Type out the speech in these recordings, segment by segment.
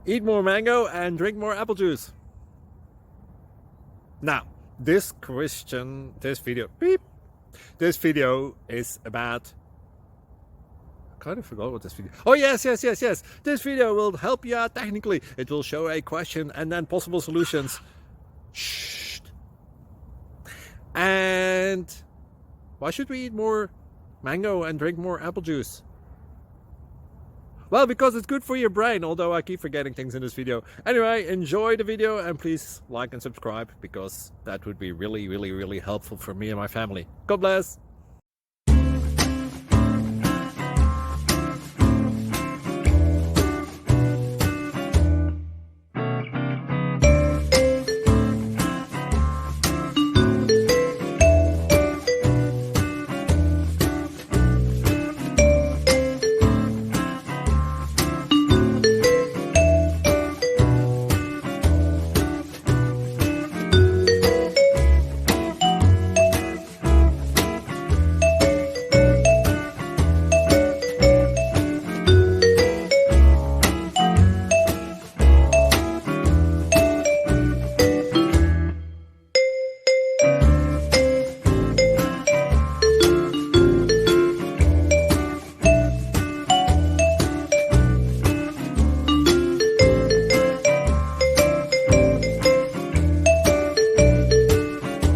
Eat more mango and drink more apple juice. Now, this video is about, I kind of forgot what this video. Oh, yes. This video will help you out technically. It will show a question and then possible solutions. Shh. And why should we eat more mango and drink more apple juice? Well, because it's good for your brain, although I keep forgetting things in this video. Anyway, enjoy the video and please like and subscribe, because that would be really helpful for me and my family. God bless!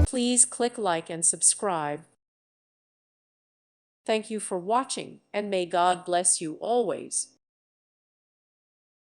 Please click like and subscribe. Thank you for watching, and may God bless you always.